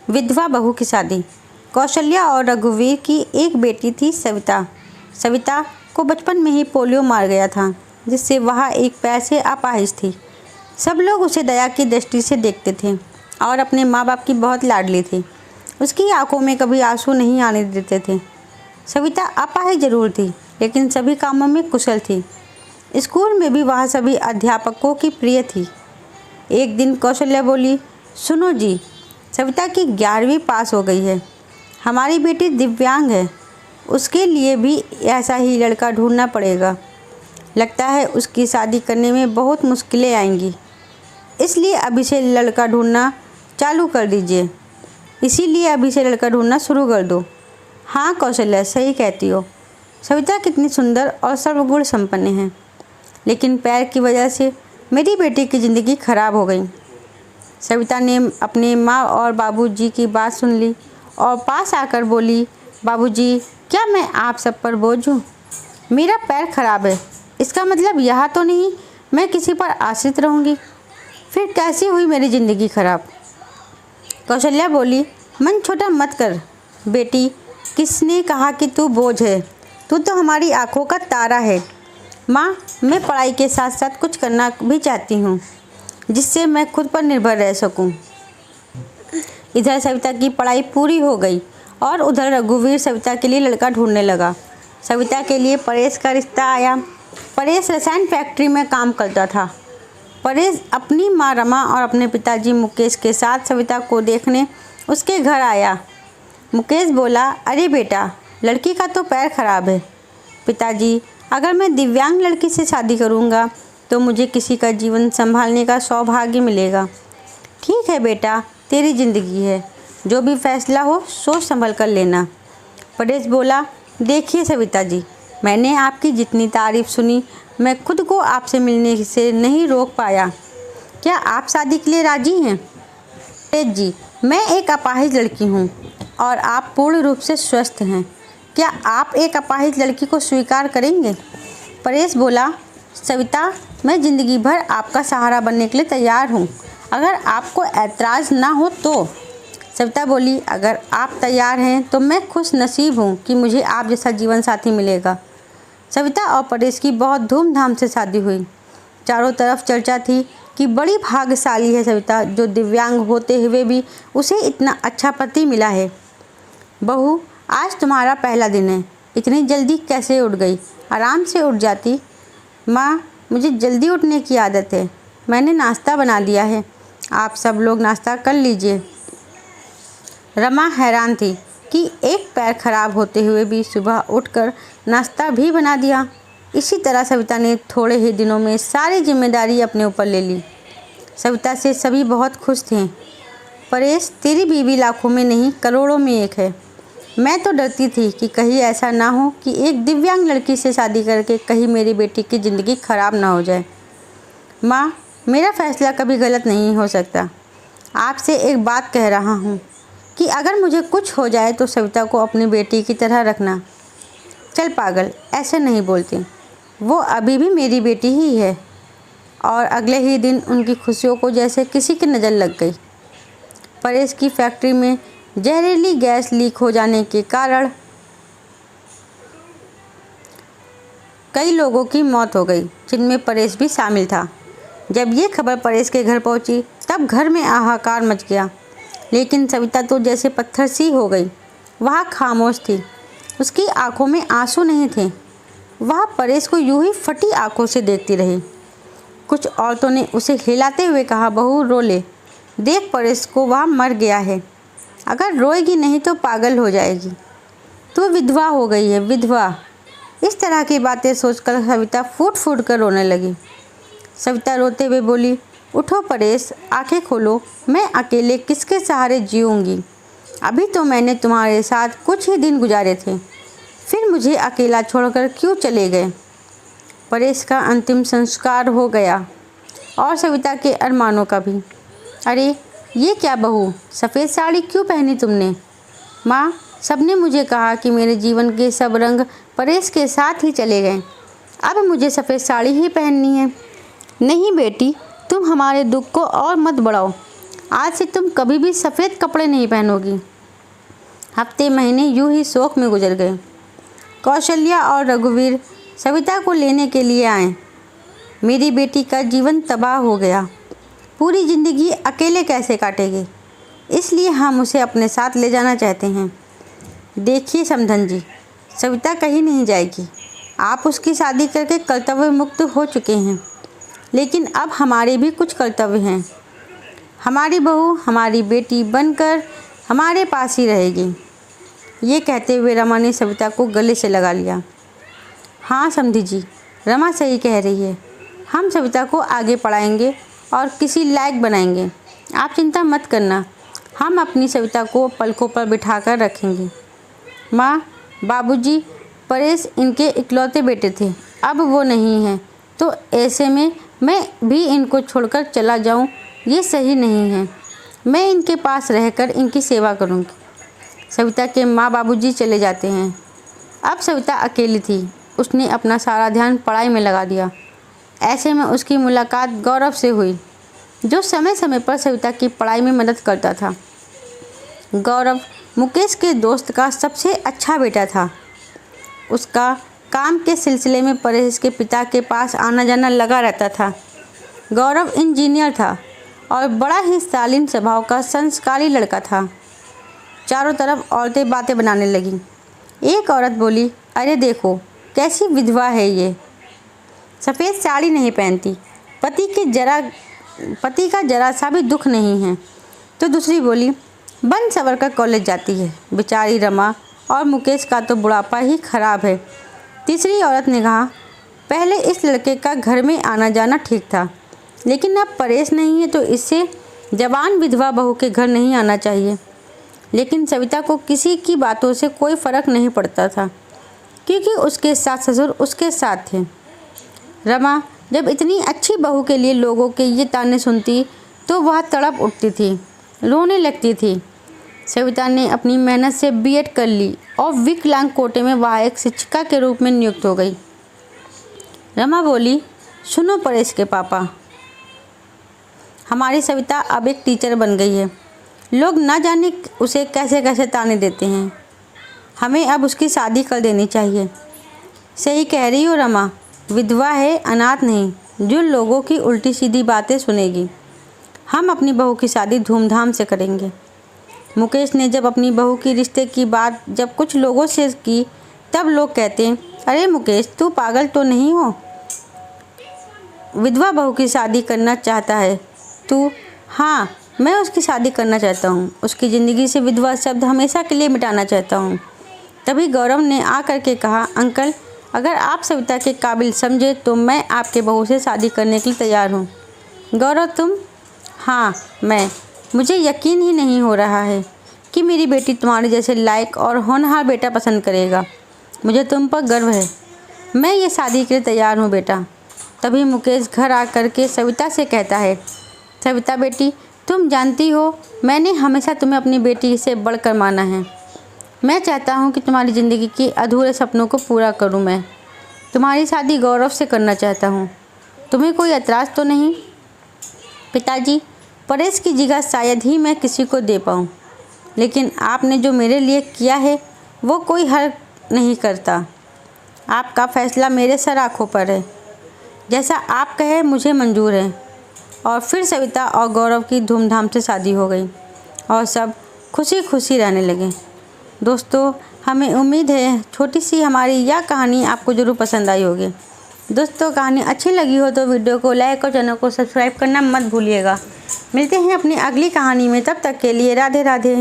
विधवा बहू की शादी। कौशल्या और रघुवीर की एक बेटी थी सविता। सविता को बचपन में ही पोलियो मार गया था, जिससे वह एक पैर से अपाहिज थी। सब लोग उसे दया की दृष्टि से देखते थे और अपने माँ बाप की बहुत लाडली थी। उसकी आंखों में कभी आंसू नहीं आने देते थे। सविता अपाहिज जरूर थी, लेकिन सभी कामों में कुशल थी। स्कूल में भी वह सभी अध्यापकों की प्रिय थी। एक दिन कौशल्या बोली, सुनो जी, सविता की 11वीं पास हो गई है। हमारी बेटी दिव्यांग है, उसके लिए भी ऐसा ही लड़का ढूंढना पड़ेगा। लगता है उसकी शादी करने में बहुत मुश्किलें आएंगी, इसलिए अभी से लड़का ढूंढना चालू कर दीजिए। इसीलिए अभी से लड़का ढूंढना शुरू कर दो। हाँ कौशल्या, सही कहती हो। सविता कितनी सुंदर और सर्वगुण संपन्न है, लेकिन पैर की वजह से मेरी बेटी की ज़िंदगी खराब हो गई। सविता ने अपने माँ और बाबूजी की बात सुन ली और पास आकर बोली, बाबूजी, क्या मैं आप सब पर बोझ हूँ? मेरा पैर खराब है, इसका मतलब यह तो नहीं मैं किसी पर आश्रित रहूँगी। फिर कैसी हुई मेरी ज़िंदगी खराब? कौशल्या बोली, मन छोटा मत कर बेटी, किसने कहा कि तू बोझ है? तू तो हमारी आँखों का तारा है। माँ, मैं पढ़ाई के साथ साथ कुछ करना भी चाहती हूँ, जिससे मैं खुद पर निर्भर रह सकूं। इधर सविता की पढ़ाई पूरी हो गई और उधर रघुवीर सविता के लिए लड़का ढूंढने लगा। सविता के लिए परेश का रिश्ता आया। परेश रसायन फैक्ट्री में काम करता था। परेश अपनी माँ रमा और अपने पिताजी मुकेश के साथ सविता को देखने उसके घर आया। मुकेश बोला, अरे बेटा, लड़की का तो पैर खराब है। पिताजी, अगर मैं दिव्यांग लड़की से शादी करूँगा तो मुझे किसी का जीवन संभालने का सौभाग्य मिलेगा। ठीक है बेटा, तेरी ज़िंदगी है, जो भी फैसला हो सोच संभल कर लेना। परेश बोला, देखिए सविता जी, मैंने आपकी जितनी तारीफ़ सुनी, मैं खुद को आपसे मिलने से नहीं रोक पाया। क्या आप शादी के लिए राज़ी हैं? परेश जी, मैं एक अपाहिज लड़की हूँ और आप पूर्ण रूप से स्वस्थ हैं। क्या आप एक अपाहिज लड़की को स्वीकार करेंगे? परेश बोला, सविता, मैं ज़िंदगी भर आपका सहारा बनने के लिए तैयार हूँ, अगर आपको ऐतराज़ ना हो तो। सविता बोली, अगर आप तैयार हैं तो मैं खुश नसीब हूँ कि मुझे आप जैसा जीवन साथी मिलेगा। सविता और परेश की बहुत धूमधाम से शादी हुई। चारों तरफ चर्चा थी कि बड़ी भाग्यशाली है सविता, जो दिव्यांग होते हुए भी उसे इतना अच्छा पति मिला है। बहू, आज तुम्हारा पहला दिन है, इतनी जल्दी कैसे उठ गई? आराम से उठ जाती। माँ, मुझे जल्दी उठने की आदत है, मैंने नाश्ता बना दिया है, आप सब लोग नाश्ता कर लीजिए। रमा हैरान थी कि एक पैर खराब होते हुए भी सुबह उठकर नाश्ता भी बना दिया। इसी तरह सविता ने थोड़े ही दिनों में सारी जिम्मेदारी अपने ऊपर ले ली। सविता से सभी बहुत खुश थे। परेश, तेरी बीवी लाखों में नहीं करोड़ों में एक है। मैं तो डरती थी कि कहीं ऐसा ना हो कि एक दिव्यांग लड़की से शादी करके कहीं मेरी बेटी की ज़िंदगी खराब ना हो जाए। माँ, मेरा फैसला कभी गलत नहीं हो सकता। आपसे एक बात कह रहा हूँ कि अगर मुझे कुछ हो जाए तो सविता को अपनी बेटी की तरह रखना। चल पागल, ऐसे नहीं बोलती, वो अभी भी मेरी बेटी ही है। और अगले ही दिन उनकी खुशियों को जैसे किसी की नज़र लग गई। परेश की फैक्ट्री में जहरीली गैस लीक हो जाने के कारण कई लोगों की मौत हो गई, जिनमें परेश भी शामिल था। जब ये खबर परेश के घर पहुंची, तब घर में हाहाकार मच गया। लेकिन सविता तो जैसे पत्थर सी हो गई। वह खामोश थी, उसकी आंखों में आंसू नहीं थे। वह परेश को यूं ही फटी आंखों से देखती रही। कुछ औरतों ने उसे हिलाते हुए कहा, बहू रो ले, देख परेश को, वह मर गया है, अगर रोएगी नहीं तो पागल हो जाएगी। तू विधवा हो गई है, विधवा। इस तरह की बातें सोचकर सविता फूट फूट कर रोने लगी। सविता रोते हुए बोली, उठो परेश, आंखें खोलो, मैं अकेले किसके सहारे जीऊँगी? अभी तो मैंने तुम्हारे साथ कुछ ही दिन गुजारे थे, फिर मुझे अकेला छोड़कर क्यों चले गए? परेश का अंतिम संस्कार हो गया और सविता के अरमानों का भी। अरे ये क्या बहू, सफ़ेद साड़ी क्यों पहनी तुमने? माँ, सबने मुझे कहा कि मेरे जीवन के सब रंग परेश के साथ ही चले गए, अब मुझे सफ़ेद साड़ी ही पहननी है। नहीं बेटी, तुम हमारे दुख को और मत बढ़ाओ। आज से तुम कभी भी सफ़ेद कपड़े नहीं पहनोगी। हफ्ते महीने यूं ही शोक में गुजर गए। कौशल्या और रघुवीर सविता को लेने के लिए आए। मेरी बेटी का जीवन तबाह हो गया, पूरी ज़िंदगी अकेले कैसे काटेगी, इसलिए हम उसे अपने साथ ले जाना चाहते हैं। देखिए समधन जी, सविता कहीं नहीं जाएगी। आप उसकी शादी करके कर्तव्य मुक्त हो चुके हैं, लेकिन अब हमारे भी कुछ कर्तव्य हैं। हमारी बहू हमारी बेटी बनकर हमारे पास ही रहेगी। ये कहते हुए रमा ने सविता को गले से लगा लिया। हाँ समधी जी, रमा सही कह रही है। हम सविता को आगे पढ़ाएंगे और किसी लायक बनाएंगे। आप चिंता मत करना, हम अपनी सविता को पलकों पर बिठाकर रखेंगे। माँ, बाबूजी, परेश इनके इकलौते बेटे थे, अब वो नहीं हैं, तो ऐसे में मैं भी इनको छोड़कर चला जाऊं, ये सही नहीं है। मैं इनके पास रहकर इनकी सेवा करूंगी। सविता के माँ बाबूजी चले जाते हैं। अब सविता अकेली थी। उसने अपना सारा ध्यान पढ़ाई में लगा दिया। ऐसे में उसकी मुलाकात गौरव से हुई, जो समय समय पर सविता की पढ़ाई में मदद करता था। गौरव मुकेश के दोस्त का सबसे अच्छा बेटा था। उसका काम के सिलसिले में परेश के पिता के पास आना जाना लगा रहता था। गौरव इंजीनियर था और बड़ा ही शालीन स्वभाव का संस्कारी लड़का था। चारों तरफ औरतें बातें बनाने लगीं। एक औरत बोली, अरे देखो कैसी विधवा है ये, सफ़ेद साड़ी नहीं पहनती, पति का जरा सा भी दुख नहीं है। तो दूसरी बोली, बन सवर कर कॉलेज जाती है, बेचारी रमा और मुकेश का तो बुढ़ापा ही खराब है। तीसरी औरत ने कहा, पहले इस लड़के का घर में आना जाना ठीक था, लेकिन अब परेश नहीं है तो इससे जवान विधवा बहू के घर नहीं आना चाहिए। लेकिन सविता को किसी की बातों से कोई फ़र्क नहीं पड़ता था, क्योंकि उसके सास ससुर उसके साथ थे। रमा जब इतनी अच्छी बहू के लिए लोगों के ये ताने सुनती तो वह तड़प उठती थी, रोने लगती थी। सविता ने अपनी मेहनत से बीएड कर ली और विकलांग कोटे में वह एक शिक्षिका के रूप में नियुक्त हो गई। रमा बोली, सुनो परेश के पापा, हमारी सविता अब एक टीचर बन गई है। लोग ना जाने उसे कैसे कैसे ताने देते हैं। हमें अब उसकी शादी कर देनी चाहिए। सही कह रही हो रमा, विधवा है, अनाथ नहीं, जो लोगों की उल्टी सीधी बातें सुनेगी। हम अपनी बहू की शादी धूमधाम से करेंगे। मुकेश ने जब अपनी बहू की रिश्ते की बात जब कुछ लोगों से की, तब लोग कहते, अरे मुकेश तू पागल तो नहीं हो, विधवा बहू की शादी करना चाहता है तू? हाँ, मैं उसकी शादी करना चाहता हूँ, उसकी ज़िंदगी से विधवा शब्द हमेशा के लिए मिटाना चाहता हूँ। तभी गौरव ने आ कर के कहा, अंकल अगर आप सविता के काबिल समझे तो मैं आपके बहू से शादी करने के लिए तैयार हूँ। गौरव तुम? हाँ मैं। मुझे यकीन ही नहीं हो रहा है कि मेरी बेटी तुम्हारे जैसे लायक और होनहार बेटा पसंद करेगा। मुझे तुम पर गर्व है। मैं ये शादी के लिए तैयार हूँ बेटा। तभी मुकेश घर आ कर के सविता से कहता है, सविता बेटी, तुम जानती हो मैंने हमेशा तुम्हें अपनी बेटी से बढ़कर माना है। मैं चाहता हूँ कि तुम्हारी ज़िंदगी के अधूरे सपनों को पूरा करूँ। मैं तुम्हारी शादी गौरव से करना चाहता हूँ। तुम्हें कोई एतराज़ तो नहीं? पिताजी, परेश की जगह शायद ही मैं किसी को दे पाऊँ, लेकिन आपने जो मेरे लिए किया है वो कोई हर्ज नहीं करता। आपका फ़ैसला मेरे सर आँखों पर है। जैसा आप कहे मुझे मंजूर है। और फिर सविता और गौरव की धूमधाम से शादी हो गई और सब खुशी खुशी रहने लगे। दोस्तों, हमें उम्मीद है छोटी सी हमारी यह कहानी आपको ज़रूर पसंद आई होगी। दोस्तों, कहानी अच्छी लगी हो तो वीडियो को लाइक और चैनल को सब्सक्राइब करना मत भूलिएगा। मिलते हैं अपनी अगली कहानी में, तब तक के लिए राधे राधे।